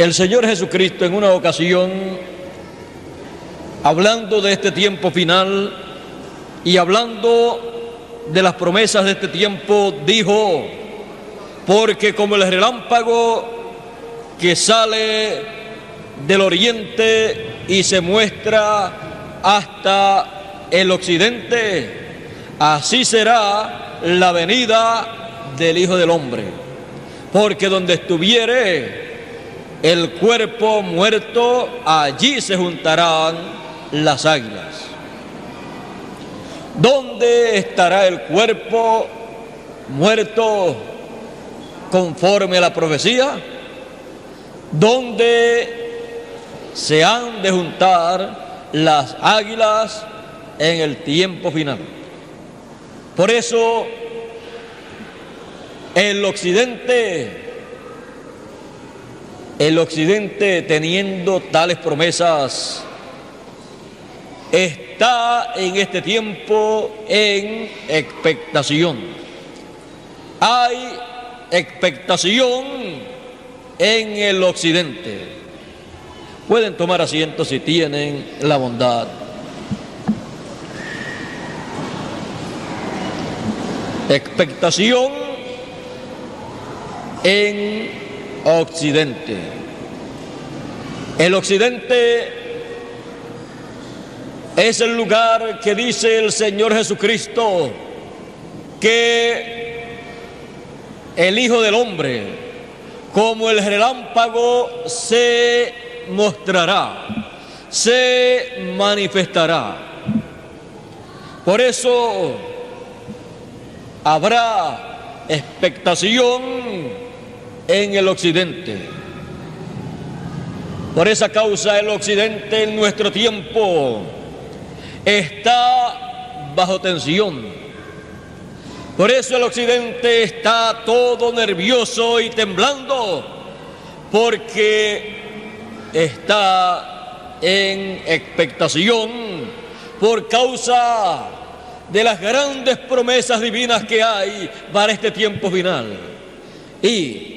El Señor Jesucristo en una ocasión, hablando de este tiempo final y hablando de las promesas de este tiempo, dijo: porque como el relámpago que sale del oriente y se muestra hasta el occidente, así será la venida del Hijo del Hombre. Porque donde estuviere el cuerpo muerto, allí se juntarán las águilas. ¿Dónde estará el cuerpo muerto conforme a la profecía? Donde se han de juntar las águilas en el tiempo final. Por eso el occidente, teniendo tales promesas, está en este tiempo en expectación. Hay expectación en el occidente. Pueden tomar asiento si tienen la bondad. Expectación en occidente. El occidente es el lugar que dice el Señor Jesucristo que el Hijo del Hombre, como el relámpago, se mostrará, se manifestará. Por eso habrá expectación en el occidente. Por esa causa el occidente en nuestro tiempo está bajo tensión. Por eso el occidente está todo nervioso y temblando, porque está en expectación por causa de las grandes promesas divinas que hay para este tiempo final. Y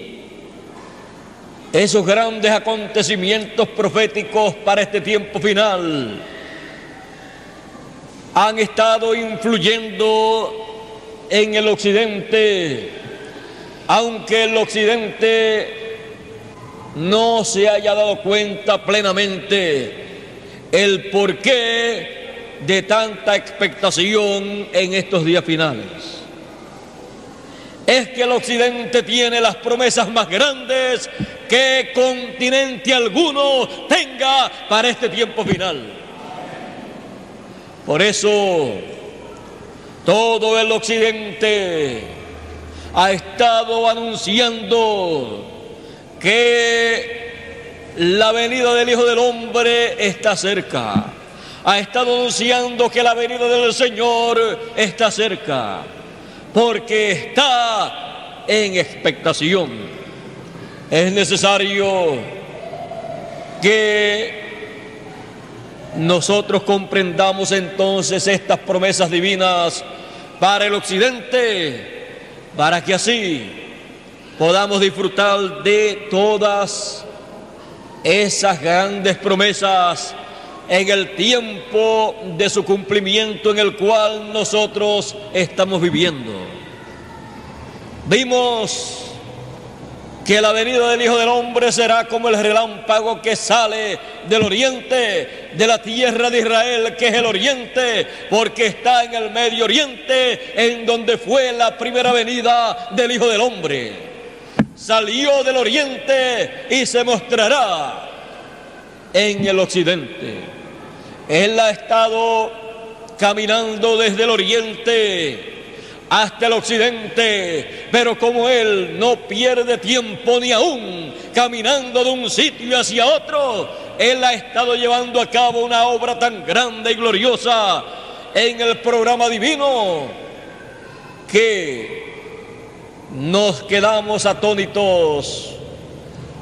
esos grandes acontecimientos proféticos para este tiempo final han estado influyendo en el occidente, aunque el occidente no se haya dado cuenta plenamente el porqué de tanta expectación en estos días finales. Es que el occidente tiene las promesas más grandes que continente alguno tenga para este tiempo final. Por eso todo el occidente ha estado anunciando que la venida del Hijo del Hombre está cerca. Ha estado anunciando que la venida del Señor está cerca, porque está en expectación. Es necesario que nosotros comprendamos entonces estas promesas divinas para el occidente, para que así podamos disfrutar de todas esas grandes promesas en el tiempo de su cumplimiento en el cual nosotros estamos viviendo. Vimos que la venida del Hijo del Hombre será como el relámpago que sale del oriente, de la tierra de Israel, que es el oriente, porque está en el Medio Oriente, en donde fue la primera venida del Hijo del Hombre. Salió del oriente y se mostrará en el occidente. Él ha estado caminando desde el oriente hasta el occidente, pero como Él no pierde tiempo ni aún caminando de un sitio hacia otro, Él ha estado llevando a cabo una obra tan grande y gloriosa en el programa divino que nos quedamos atónitos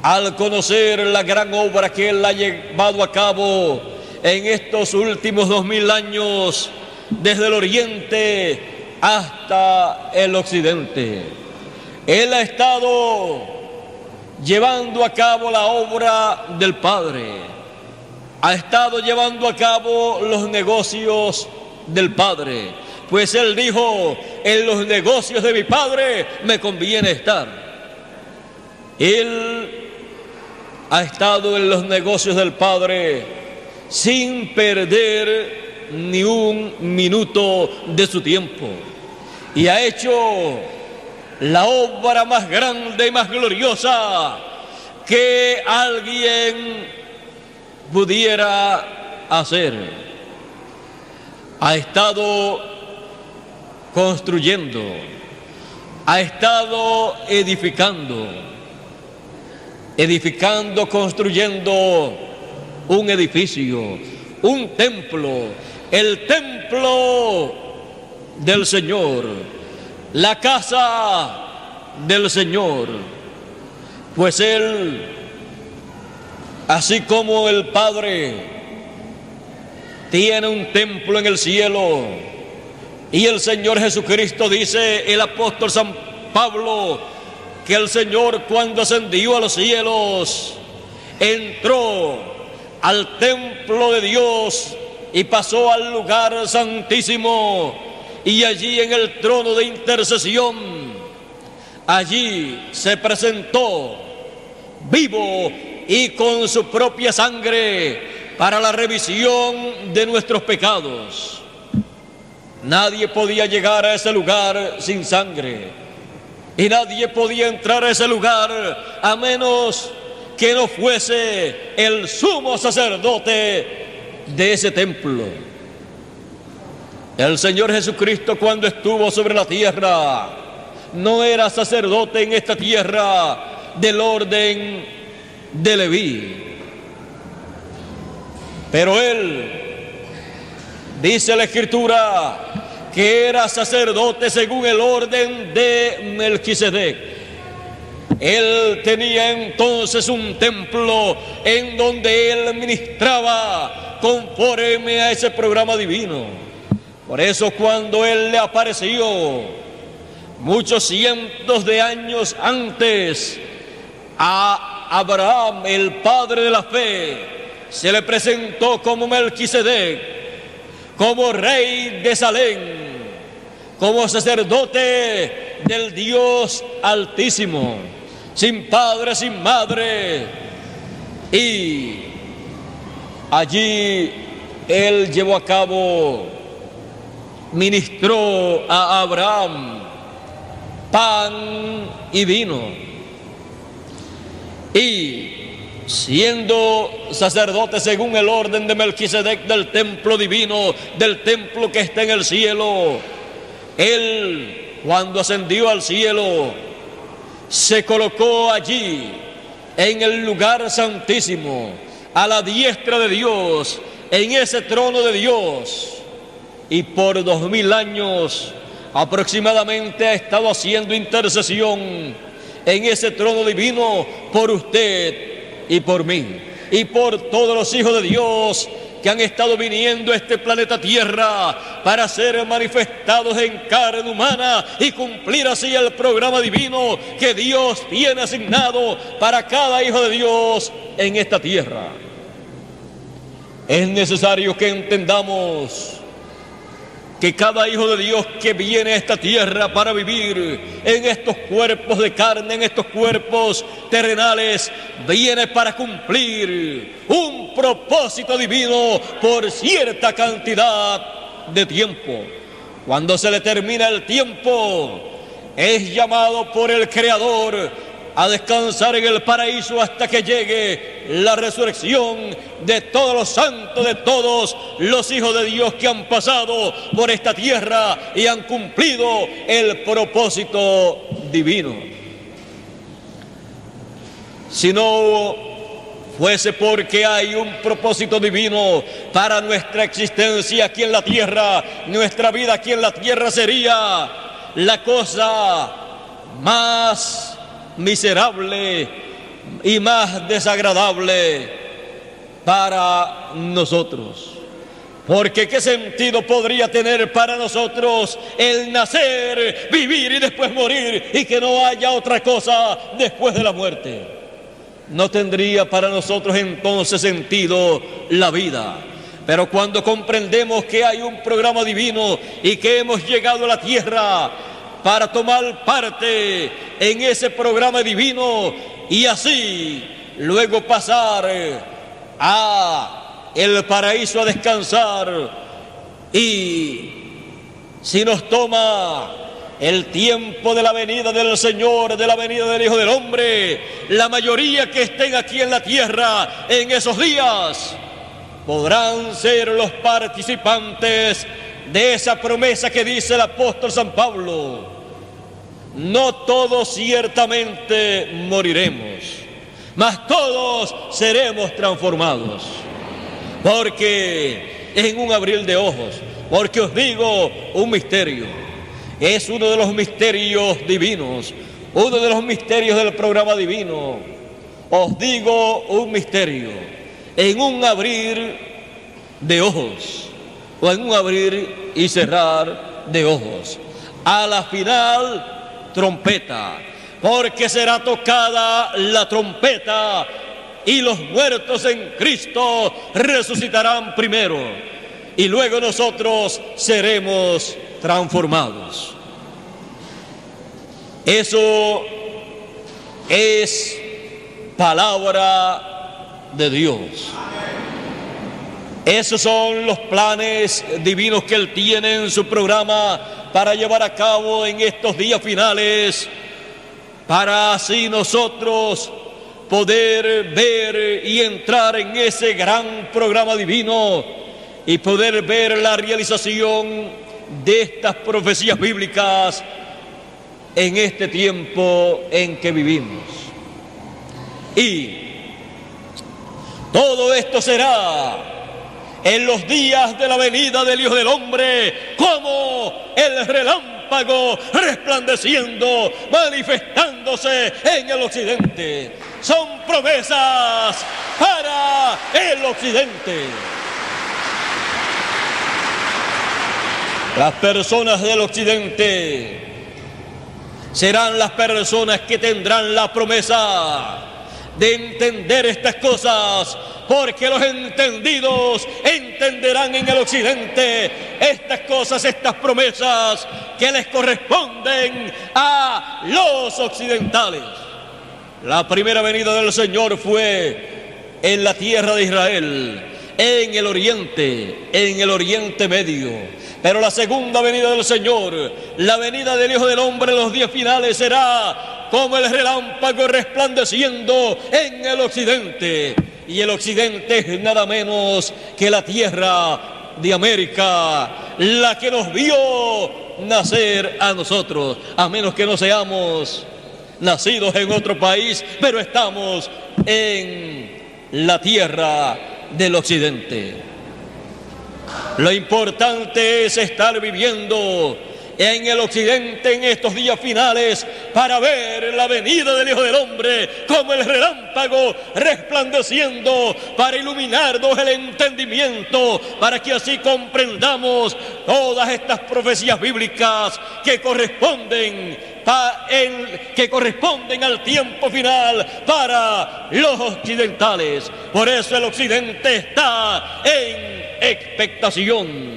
al conocer la gran obra que Él ha llevado a cabo en estos últimos 2000 años, desde el oriente hasta el occidente. Él ha estado llevando a cabo la obra del Padre, ha estado llevando a cabo los negocios del Padre, pues Él dijo: en los negocios de mi Padre me conviene estar. Él ha estado en los negocios del Padre sin perder ni un minuto de su tiempo, y ha hecho la obra más grande y más gloriosa que alguien pudiera hacer. Ha estado construyendo, ha estado construyendo un edificio, un templo, el templo del Señor, la casa del Señor. Pues Él, así como el Padre tiene un templo en el cielo, y el Señor Jesucristo, dice el apóstol San Pablo, que el Señor, cuando ascendió a los cielos, entró al templo de Dios y pasó al lugar santísimo, y allí en el trono de intercesión, allí se presentó vivo y con su propia sangre para la remisión de nuestros pecados. Nadie podía llegar a ese lugar sin sangre, y nadie podía entrar a ese lugar a menos que no fuese el sumo sacerdote de ese templo. El Señor Jesucristo, cuando estuvo sobre la tierra, no era sacerdote en esta tierra del orden de Leví, pero Él, dice la Escritura, que era sacerdote según el orden de Melquisedec. Él tenía entonces un templo en donde Él ministraba conforme a ese programa divino. Por eso, cuando Él le apareció muchos cientos de años antes a Abraham, el padre de la fe, se le presentó como Melquisedec, como rey de Salem, como sacerdote del Dios Altísimo, sin padre, sin madre. Y allí Él llevó a cabo, ministró a Abraham pan y vino. Y siendo sacerdote según el orden de Melquisedec del templo divino, del templo que está en el cielo, Él, cuando ascendió al cielo, se colocó allí en el lugar santísimo, a la diestra de Dios, en ese trono de Dios, y por 2000 años aproximadamente ha estado haciendo intercesión en ese trono divino por usted y por mí, y por todos los hijos de Dios que han estado viniendo a este planeta Tierra para ser manifestados en carne humana y cumplir así el programa divino que Dios tiene asignado para cada hijo de Dios en esta tierra. Es necesario que entendamos que cada hijo de Dios que viene a esta tierra para vivir en estos cuerpos de carne, en estos cuerpos terrenales, viene para cumplir un propósito divino por cierta cantidad de tiempo. Cuando se le termina el tiempo, es llamado por el Creador a descansar en el paraíso hasta que llegue la resurrección de todos los santos, de todos los hijos de Dios que han pasado por esta tierra y han cumplido el propósito divino. Si no fuese porque hay un propósito divino para nuestra existencia aquí en la tierra, nuestra vida aquí en la tierra sería la cosa más miserable y más desagradable para nosotros. Porque ¿qué sentido podría tener para nosotros el nacer, vivir y después morir, y que no haya otra cosa después de la muerte? no tendría para nosotros entonces sentido la vida. Pero cuando comprendemos que hay un programa divino y que hemos llegado a la tierra para tomar parte en ese programa divino y así luego pasar a el paraíso a descansar, y si nos toma el tiempo de la venida del Señor, de la venida del Hijo del Hombre, la mayoría que estén aquí en la tierra en esos días podrán ser los participantes de esa promesa que dice el apóstol San Pablo: no todos ciertamente moriremos, mas todos seremos transformados. Porque en un abrir de ojos, porque os digo un misterio, es uno de los misterios divinos, uno de los misterios del programa divino. Os digo un misterio: en un abrir de ojos, o en un abrir y cerrar de ojos, a la final trompeta, porque será tocada la trompeta y los muertos en Cristo resucitarán primero y luego nosotros seremos transformados. Eso es palabra de Dios. Esos son los planes divinos que Él tiene en su programa para llevar a cabo en estos días finales, para así nosotros poder ver y entrar en ese gran programa divino y poder ver la realización de estas profecías bíblicas en este tiempo en que vivimos. Y todo esto será en los días de la venida del Hijo del Hombre, como el relámpago resplandeciendo, manifestándose en el occidente. Son promesas para el occidente. Las personas del occidente serán las personas que tendrán la promesa de entender estas cosas, porque los entendidos entenderán en el occidente estas cosas, estas promesas que les corresponden a los occidentales. La primera venida del Señor fue en la tierra de Israel, en el Oriente Medio. Pero la segunda venida del Señor, la venida del Hijo del Hombre en los días finales, será como el relámpago resplandeciendo en el occidente. Y el occidente es nada menos que la tierra de América, la que nos vio nacer a nosotros, a menos que no seamos nacidos en otro país, pero estamos en la tierra del occidente. Lo importante es estar viviendo en el occidente en estos días finales para ver la venida del Hijo del Hombre como el relámpago resplandeciendo, para iluminarnos el entendimiento, para que así comprendamos todas estas profecías bíblicas que corresponden al tiempo final para los occidentales. Por eso el occidente está en expectación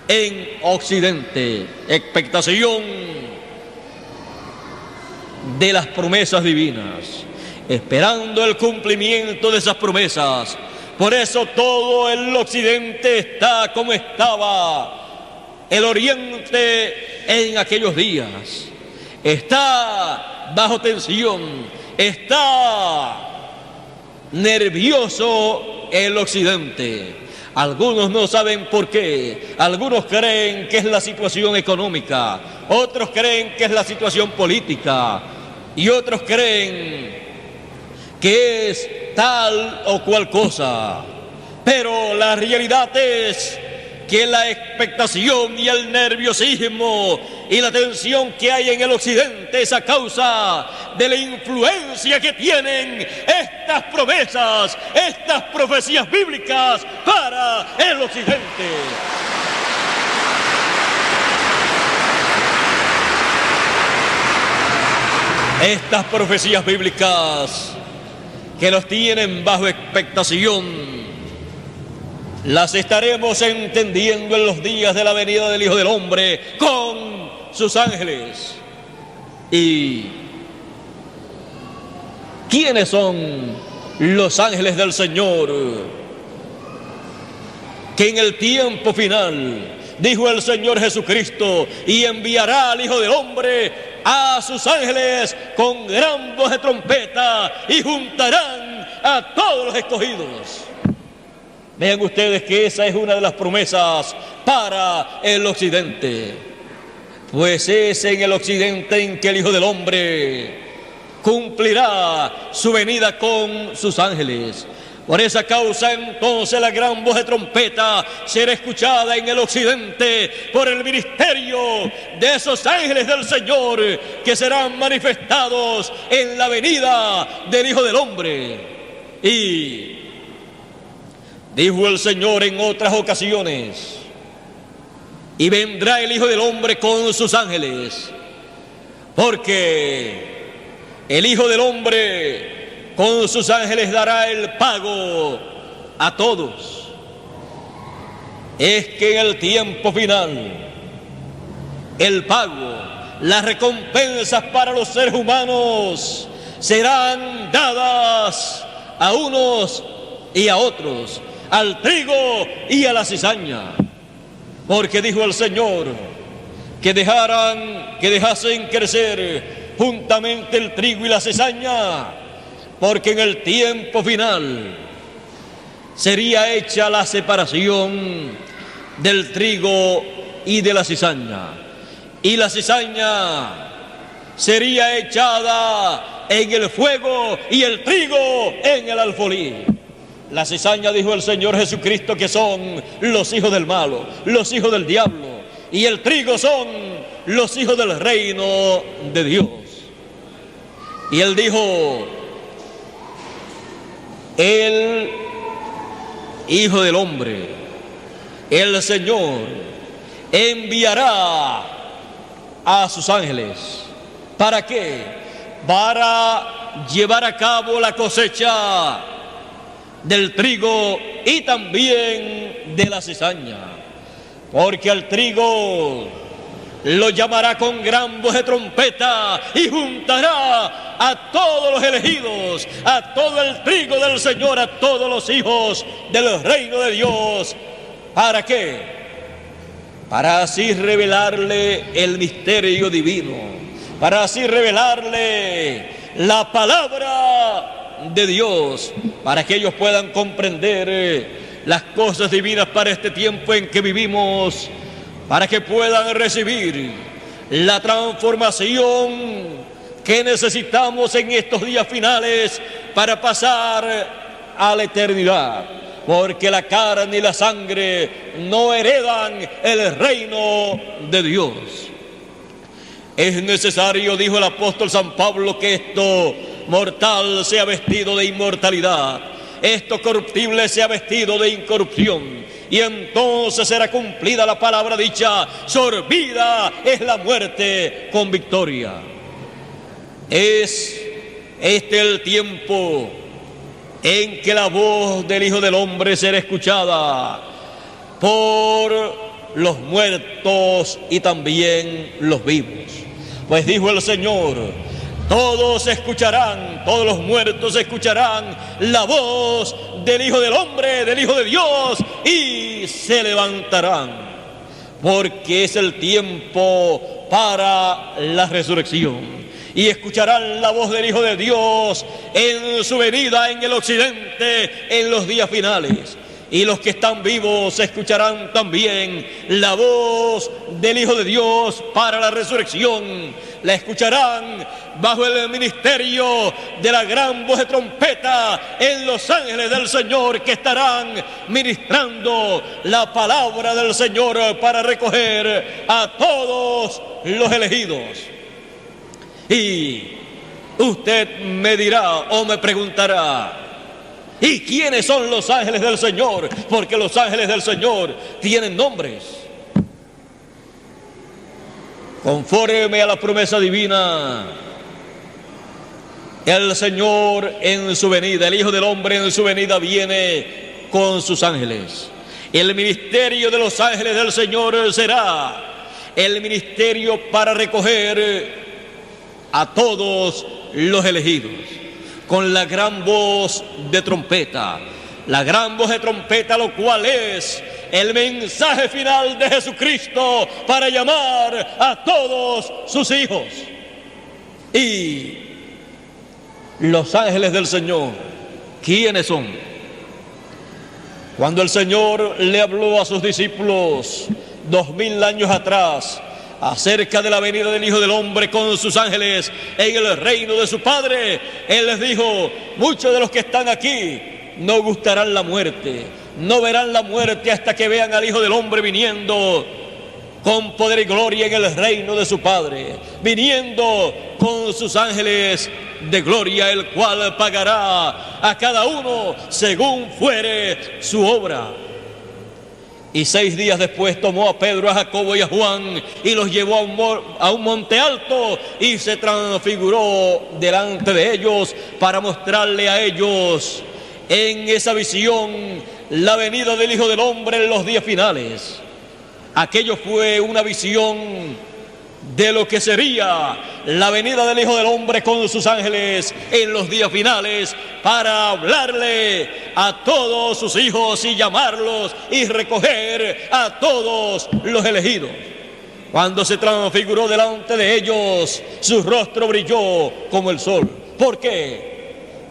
en occidente, expectación de las promesas divinas, esperando el cumplimiento de esas promesas. Por eso todo el occidente está como estaba el oriente en aquellos días. Está bajo tensión, está nervioso el occidente. Algunos no saben por qué. Algunos creen que es la situación económica, otros creen que es la situación política y otros creen que es tal o cual cosa. Pero la realidad es que la expectación y el nerviosismo y la tensión que hay en el occidente es a causa de la influencia que tienen estas promesas, estas profecías bíblicas para el occidente. estas profecías bíblicas que nos tienen bajo expectación, las estaremos entendiendo en los días de la venida del Hijo del Hombre con sus ángeles. ¿Y quiénes son los ángeles del Señor? Que en el tiempo final, dijo el Señor Jesucristo, y enviará al Hijo del Hombre a sus ángeles con gran voz de trompeta y juntarán a todos los escogidos. Vean ustedes que esa es una de las promesas para el occidente, pues es en el occidente en que el Hijo del Hombre cumplirá su venida con sus ángeles. Por esa causa entonces la gran voz de trompeta será escuchada en el occidente por el ministerio de esos ángeles del Señor que serán manifestados en la venida del Hijo del Hombre. Y dijo el Señor en otras ocasiones, y vendrá el Hijo del Hombre con sus ángeles, porque el Hijo del Hombre con sus ángeles dará el pago a todos. Es que en el tiempo final, el pago, las recompensas para los seres humanos serán dadas a unos y a otros, al trigo y a la cizaña. Porque dijo el Señor que dejasen crecer juntamente el trigo y la cizaña, porque en el tiempo final sería hecha la separación del trigo y de la cizaña, y la cizaña sería echada en el fuego y el trigo en el alfolí. La cizaña, dijo el Señor Jesucristo, que son los hijos del malo, los hijos del diablo, y el trigo son los hijos del reino de Dios. Y él dijo: el Hijo del Hombre, el Señor, enviará a sus ángeles. ¿Para qué? Para llevar a cabo la cosecha del trigo y también de la cizaña. Porque al trigo lo llamará con gran voz de trompeta y juntará a todos los elegidos, a todo el trigo del Señor, a todos los hijos del reino de Dios. ¿Para qué? Para así revelarle el misterio divino, para así revelarle la palabra de Dios, para que ellos puedan comprender las cosas divinas para este tiempo en que vivimos, para que puedan recibir la transformación que necesitamos en estos días finales para pasar a la eternidad, porque la carne y la sangre no heredan el reino de Dios. Es necesario, dijo el apóstol San Pablo, que esto mortal sea vestido de inmortalidad, esto corruptible sea vestido de incorrupción, y entonces será cumplida la palabra dicha: sorbida es la muerte con victoria. Es este el tiempo en que la voz del Hijo del Hombre será escuchada por los muertos y también los vivos. Pues dijo el Señor: todos escucharán, todos los muertos escucharán la voz del Hijo del Hombre, del Hijo de Dios, y se levantarán, porque es el tiempo para la resurrección. Y escucharán la voz del Hijo de Dios en su venida en el occidente en los días finales. Y los que están vivos escucharán también la voz del Hijo de Dios para la resurrección. La escucharán bajo el ministerio de la gran voz de trompeta en los ángeles del Señor, que estarán ministrando la palabra del Señor para recoger a todos los elegidos. Y usted me dirá o me preguntará: ¿y quiénes son los ángeles del Señor? Porque los ángeles del Señor tienen nombres. Conforme a la promesa divina, El Señor en su venida, el Hijo del Hombre en su venida viene con sus ángeles. El ministerio de los ángeles del Señor será el ministerio para recoger a todos los elegidos con la gran voz de trompeta. La gran voz de trompeta, lo cual es el mensaje final de Jesucristo para llamar a todos sus hijos. Y los ángeles del Señor, ¿quiénes son? Cuando el Señor le habló a sus discípulos 2000 años atrás acerca de la venida del Hijo del Hombre con sus ángeles en el reino de su Padre, Él les dijo: muchos de los que están aquí no gustarán la muerte, no verán la muerte hasta que vean al Hijo del Hombre viniendo con poder y gloria en el reino de su Padre, viniendo con sus ángeles de gloria, el cual pagará a cada uno según fuere su obra. Y 6 días después tomó a Pedro, a Jacobo y a Juan y los llevó a un monte alto y se transfiguró delante de ellos para mostrarle a ellos en esa visión la venida del Hijo del Hombre en los días finales. Aquello fue una visión de lo que sería la venida del Hijo del Hombre con sus ángeles en los días finales para hablarle a todos sus hijos y llamarlos y recoger a todos los elegidos. Cuando se transfiguró delante de ellos, su rostro brilló como el sol. ¿Por qué?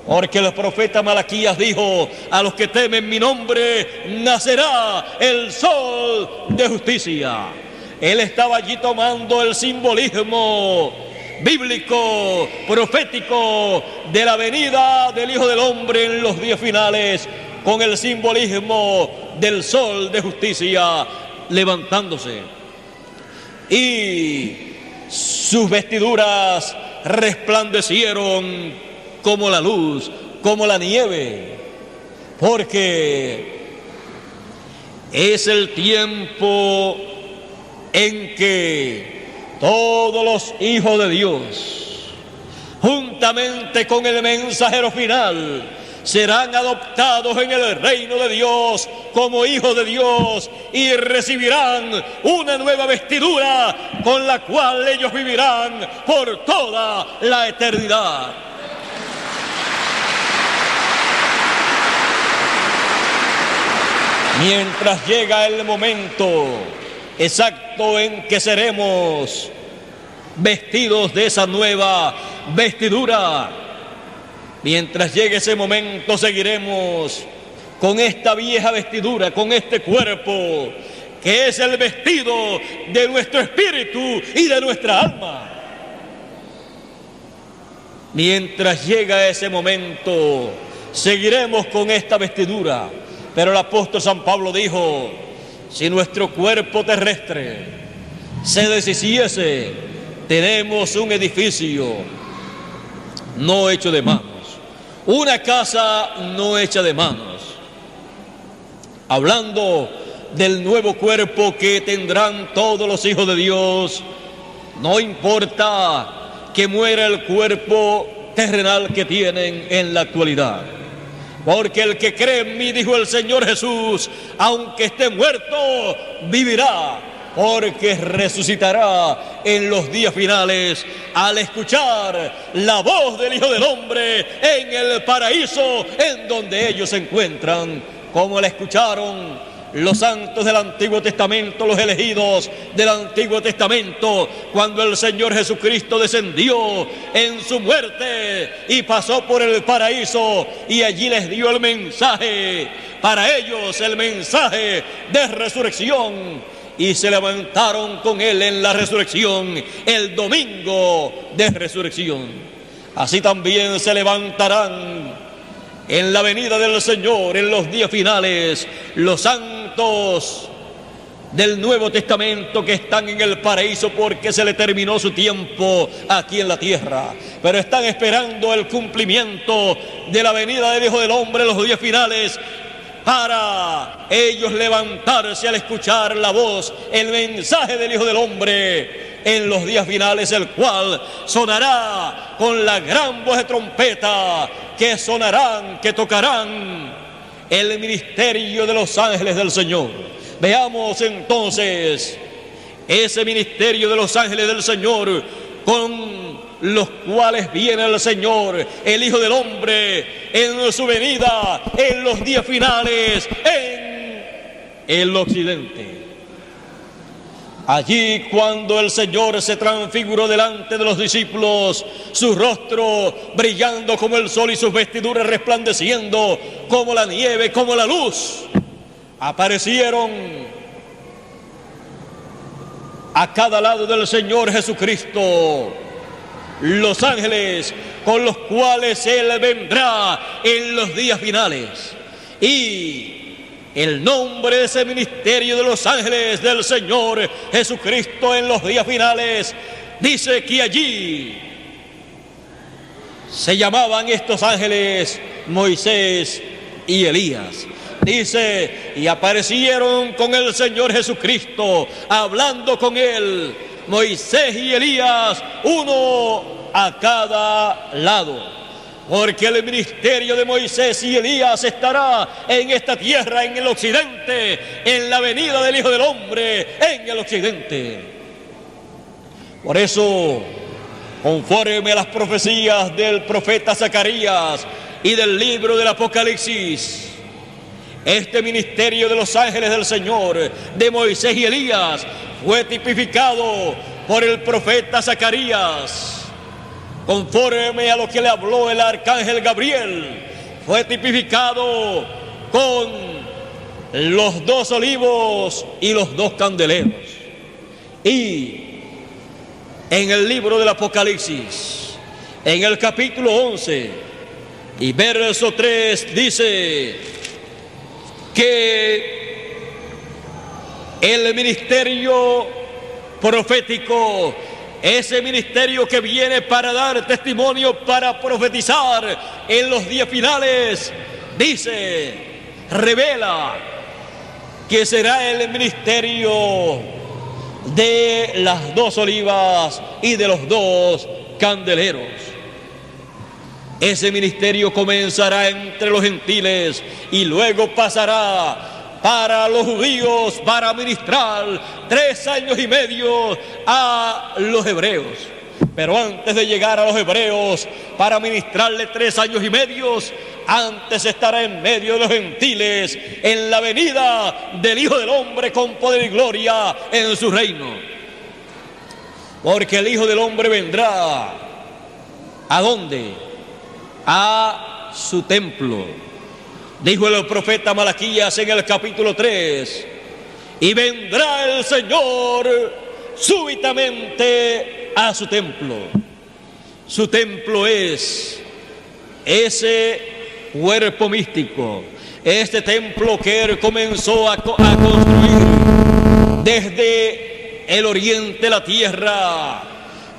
Porque el profeta Malaquías dijo: a los que temen mi nombre nacerá el sol de justicia. Él estaba allí tomando el simbolismo bíblico, profético de la venida del Hijo del Hombre en los días finales, con el simbolismo del sol de justicia levantándose. Y sus vestiduras resplandecieron como la luz, como la nieve, porque es el tiempo en que todos los hijos de Dios, juntamente con el mensajero final, serán adoptados en el reino de Dios como hijos de Dios y recibirán una nueva vestidura con la cual ellos vivirán por toda la eternidad. Mientras llega el momento exacto en que seremos vestidos de esa nueva vestidura, mientras llegue ese momento seguiremos con esta vieja vestidura, con este cuerpo que es el vestido de nuestro espíritu y de nuestra alma. Mientras llega ese momento seguiremos con esta vestidura. Pero el apóstol San Pablo dijo: si nuestro cuerpo terrestre se deshiciese, tenemos un edificio no hecho de manos, una casa no hecha de manos. Hablando del nuevo cuerpo que tendrán todos los hijos de Dios, no importa que muera el cuerpo terrenal que tienen en la actualidad. Porque el que cree en mí, dijo el Señor Jesús, aunque esté muerto, vivirá, porque resucitará en los días finales al escuchar la voz del Hijo del Hombre en el paraíso en donde ellos se encuentran, como la escucharon los santos del Antiguo Testamento, los elegidos del Antiguo Testamento, cuando el Señor Jesucristo descendió en su muerte y pasó por el paraíso y allí les dio el mensaje, para ellos el mensaje de resurrección, y se levantaron con Él en la resurrección, el domingo de resurrección. Así también se levantarán en la venida del Señor, en los días finales, los santos del Nuevo Testamento que están en el paraíso, porque se le terminó su tiempo aquí en la tierra, pero están esperando el cumplimiento de la venida del Hijo del Hombre en los días finales, para ellos levantarse al escuchar la voz, el mensaje del Hijo del Hombre, en los días finales, el cual sonará con la gran voz de trompeta, que sonarán, que tocarán el ministerio de los ángeles del Señor. Veamos entonces ese ministerio de los ángeles del Señor, con los cuales viene el Señor, el Hijo del Hombre, en su venida, en los días finales, en el occidente. Allí, cuando el Señor se transfiguró delante de los discípulos, su rostro brillando como el sol y sus vestiduras resplandeciendo como la nieve, como la luz, aparecieron a cada lado del Señor Jesucristo los ángeles con los cuales Él vendrá en los días finales. Y el nombre de ese ministerio de los ángeles del Señor Jesucristo en los días finales dice que allí se llamaban estos ángeles Moisés y Elías. Dice, y aparecieron con el Señor Jesucristo, hablando con Él, Moisés y Elías, uno a cada lado. Porque el ministerio de Moisés y Elías estará en esta tierra, en el occidente, en la venida del Hijo del Hombre, en el occidente. Por eso, conforme a las profecías del profeta Zacarías y del libro del Apocalipsis, este ministerio de los ángeles del Señor, de Moisés y Elías, fue tipificado por el profeta Zacarías. Conforme a lo que le habló el arcángel Gabriel, fue tipificado con los 2 olivos y los 2 candeleros. Y en el libro del Apocalipsis, en el capítulo 11 y verso 3, dice que el ministerio profético, ese ministerio que viene para dar testimonio, para profetizar en los días finales, dice, revela que será el ministerio de las 2 olivas y de los 2 candeleros. Ese ministerio comenzará entre los gentiles y luego pasará para los judíos, para ministrar 3 años y medio a los hebreos. Pero antes de llegar a los hebreos, para ministrarle 3 años y medio, antes estará en medio de los gentiles, en la venida del Hijo del Hombre con poder y gloria en su reino. Porque el Hijo del Hombre vendrá, ¿a dónde? A su templo. Dijo el profeta Malaquías en el capítulo 3, y vendrá el Señor súbitamente a su templo. Su templo es ese cuerpo místico, este templo que Él comenzó a construir desde el oriente, la tierra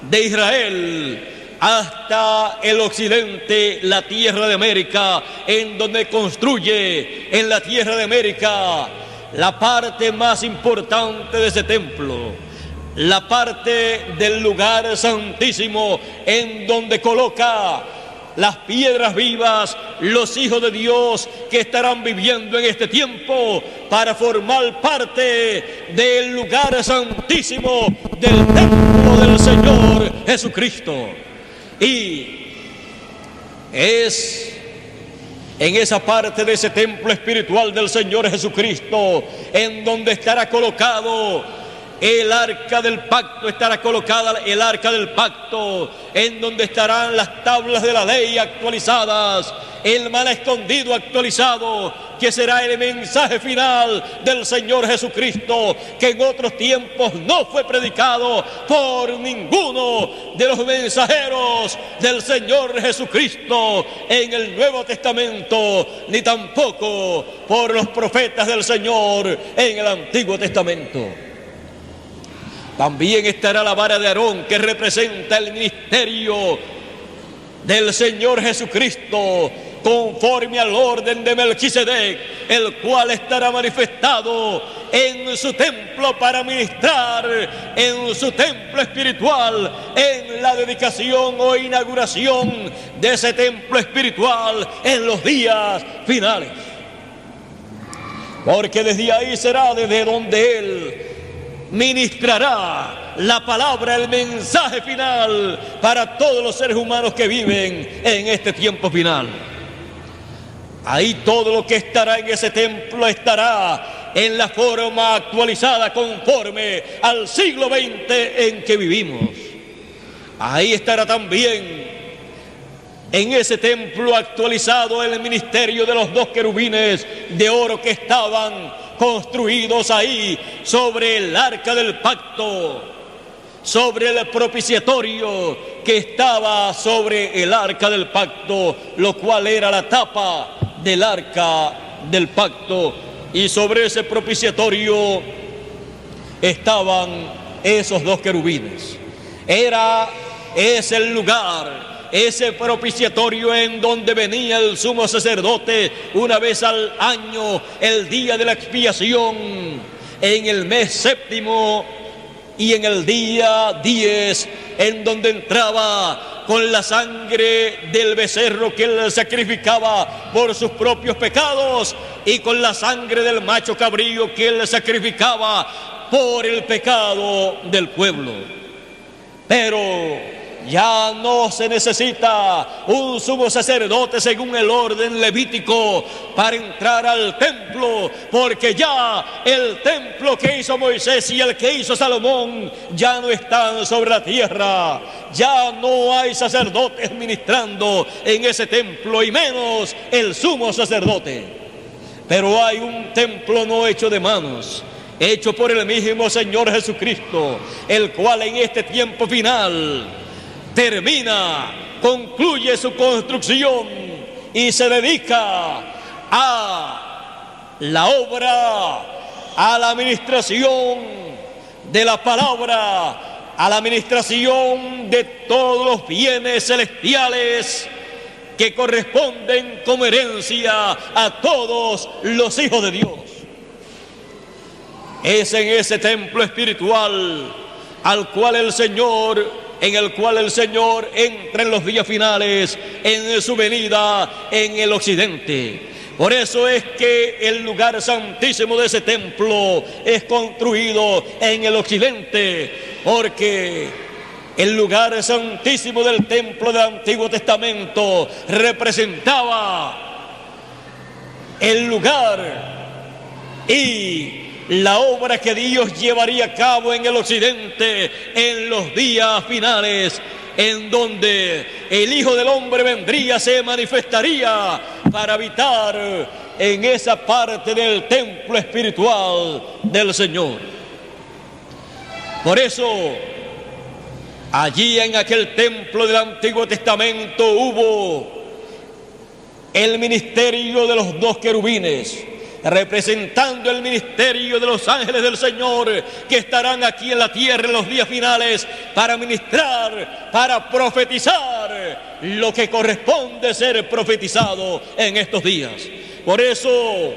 de Israel, hasta el occidente, la tierra de América, en donde construye en la tierra de América la parte más importante de ese templo, la parte del lugar santísimo, en donde coloca las piedras vivas, los hijos de Dios que estarán viviendo en este tiempo para formar parte del lugar santísimo del templo del Señor Jesucristo. Y es en esa parte de ese templo espiritual del Señor Jesucristo en donde estará colocado el arca del pacto, estará colocada el arca del pacto, en donde estarán las tablas de la ley actualizadas, el maná escondido actualizado, que será el mensaje final del Señor Jesucristo, que en otros tiempos no fue predicado por ninguno de los mensajeros del Señor Jesucristo en el Nuevo Testamento, ni tampoco por los profetas del Señor en el Antiguo Testamento. También estará la vara de Aarón, que representa el ministerio del Señor Jesucristo, conforme al orden de Melquisedec, el cual estará manifestado en su templo para ministrar en su templo espiritual, en la dedicación o inauguración de ese templo espiritual en los días finales. Porque desde ahí será desde donde Él ministrará la palabra, el mensaje final para todos los seres humanos que viven en este tiempo final. Ahí todo lo que estará en ese templo estará en la forma actualizada conforme al siglo XX en que vivimos. Ahí estará también en ese templo actualizado el ministerio de los dos querubines de oro que estaban construidos ahí sobre el arca del pacto, sobre el propiciatorio que estaba sobre el arca del pacto, lo cual era la tapa del arca del pacto, y sobre ese propiciatorio estaban esos dos querubines. Es el lugar, ese propiciatorio en donde venía el sumo sacerdote una vez al año, el día de la expiación, en el mes séptimo y en el día 10, en donde entraba con la sangre del becerro que él sacrificaba por sus propios pecados y con la sangre del macho cabrío que él sacrificaba por el pecado del pueblo. Pero ya no se necesita un sumo sacerdote según el orden levítico para entrar al templo, porque ya el templo que hizo Moisés y el que hizo Salomón ya no están sobre la tierra. Ya no hay sacerdotes ministrando en ese templo, y menos el sumo sacerdote. Pero hay un templo no hecho de manos, hecho por el mismo Señor Jesucristo, el cual en este tiempo final concluye su construcción y se dedica a la obra, a la administración de la palabra, a la administración de todos los bienes celestiales que corresponden como herencia a todos los hijos de Dios. Es en ese templo espiritual en el cual el Señor entra en los días finales, en su venida en el occidente. Por eso es que el lugar santísimo de ese templo es construido en el occidente, porque el lugar santísimo del templo del Antiguo Testamento representaba el lugar y la obra que Dios llevaría a cabo en el occidente en los días finales, en donde el Hijo del Hombre vendría, se manifestaría para habitar en esa parte del templo espiritual del Señor. Por eso, allí en aquel templo del Antiguo Testamento hubo el ministerio de los dos querubines, representando el ministerio de los ángeles del Señor, que estarán aquí en la tierra en los días finales para ministrar, para profetizar lo que corresponde ser profetizado en estos días. Por eso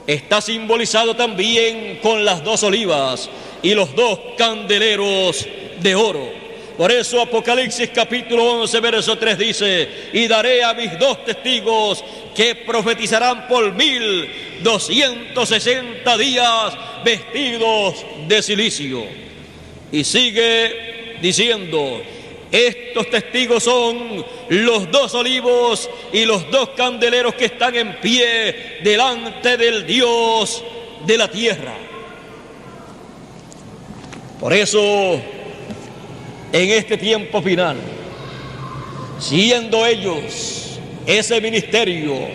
está simbolizado también con las dos olivas y los dos candeleros de oro. Por eso Apocalipsis capítulo 11 verso 3 dice: y daré a mis dos testigos que profetizarán por 1260 días vestidos de cilicio. Y sigue diciendo: estos testigos son los dos olivos y los dos candeleros que están en pie delante del Dios de la tierra. Por eso, en este tiempo final, siendo ellos ese ministerio,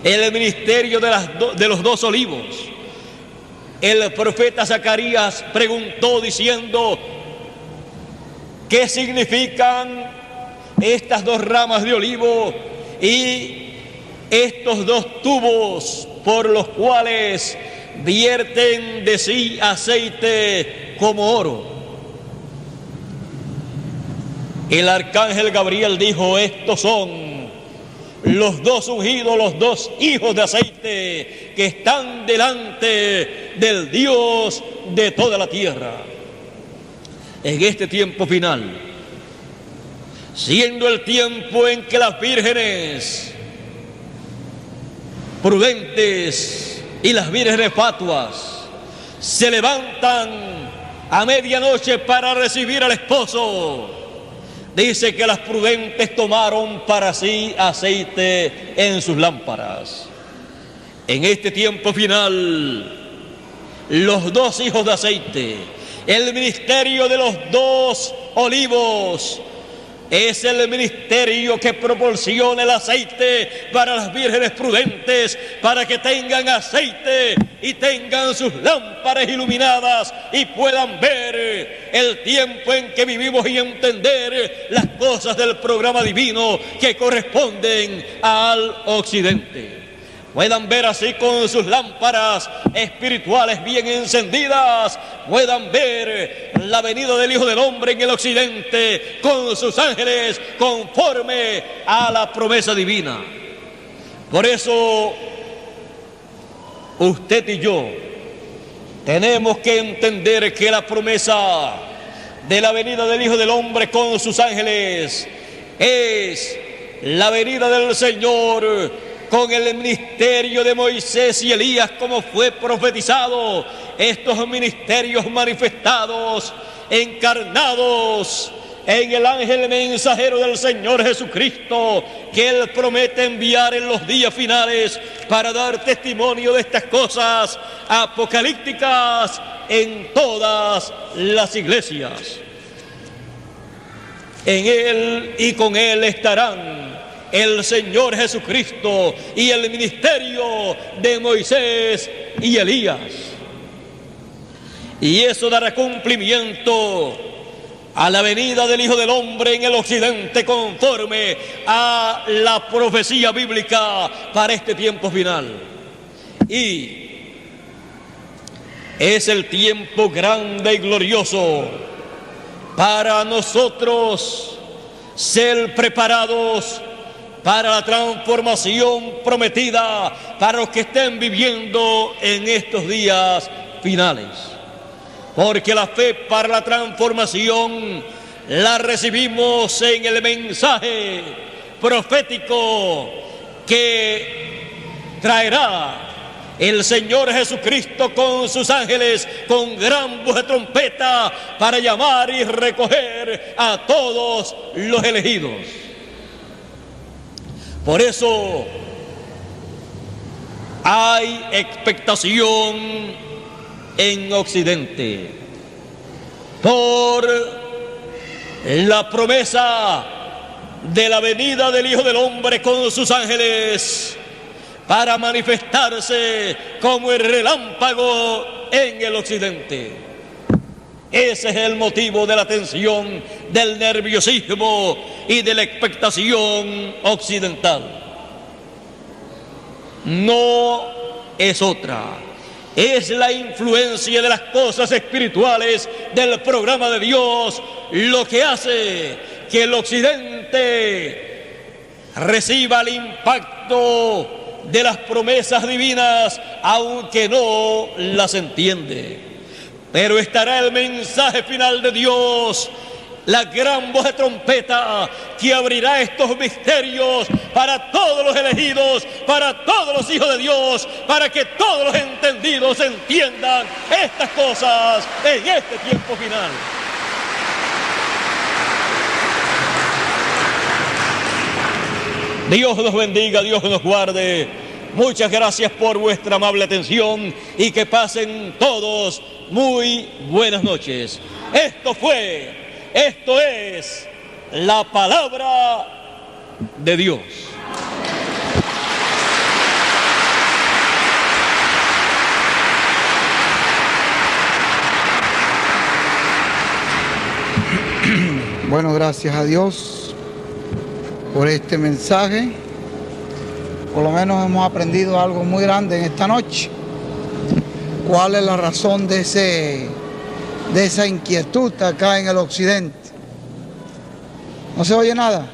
el ministerio de los dos olivos, el profeta Zacarías preguntó diciendo: ¿qué significan estas dos ramas de olivo y estos dos tubos por los cuales vierten de sí aceite como oro? El arcángel Gabriel dijo: estos son los dos ungidos, los dos hijos de aceite que están delante del Dios de toda la tierra. En este tiempo final, siendo el tiempo en que las vírgenes prudentes y las vírgenes fatuas se levantan a medianoche para recibir al esposo, dice que las prudentes tomaron para sí aceite en sus lámparas. En este tiempo final, los dos hijos de aceite, el ministerio de los dos olivos, es el ministerio que proporciona el aceite para las vírgenes prudentes, para que tengan aceite y tengan sus lámparas iluminadas y puedan ver el tiempo en que vivimos y entender las cosas del programa divino que corresponden al occidente. Puedan ver así con sus lámparas espirituales bien encendidas, puedan ver la venida del Hijo del Hombre en el occidente con sus ángeles conforme a la promesa divina. Por eso, usted y yo tenemos que entender que la promesa de la venida del Hijo del Hombre con sus ángeles es la venida del Señor con el ministerio de Moisés y Elías, como fue profetizado, estos ministerios manifestados, encarnados en el ángel mensajero del Señor Jesucristo, que Él promete enviar en los días finales para dar testimonio de estas cosas apocalípticas en todas las iglesias. En Él y con Él estarán el Señor Jesucristo y el ministerio de Moisés y Elías. Y eso dará cumplimiento a la venida del Hijo del Hombre en el occidente conforme a la profecía bíblica para este tiempo final. Y es el tiempo grande y glorioso para nosotros ser preparados para la transformación prometida para los que estén viviendo en estos días finales. Porque la fe para la transformación la recibimos en el mensaje profético que traerá el Señor Jesucristo con sus ángeles con gran voz de trompeta para llamar y recoger a todos los elegidos. Por eso hay expectación en Occidente por la promesa de la venida del Hijo del Hombre con sus ángeles para manifestarse como el relámpago en el occidente. Ese es el motivo de la tensión, del nerviosismo y de la expectación occidental. No es otra. Es la influencia de las cosas espirituales del programa de Dios lo que hace que el occidente reciba el impacto de las promesas divinas, aunque no las entiende. Pero estará el mensaje final de Dios, la gran voz de trompeta que abrirá estos misterios para todos los elegidos, para todos los hijos de Dios, para que todos los entendidos entiendan estas cosas en este tiempo final. Dios nos bendiga, Dios nos guarde. Muchas gracias por vuestra amable atención y que pasen todos muy buenas noches. Esto es la palabra de Dios. Bueno, gracias a Dios por este mensaje. Por lo menos hemos aprendido algo muy grande en esta noche. ¿Cuál es la razón de esa inquietud acá en el occidente? ¿No se oye nada?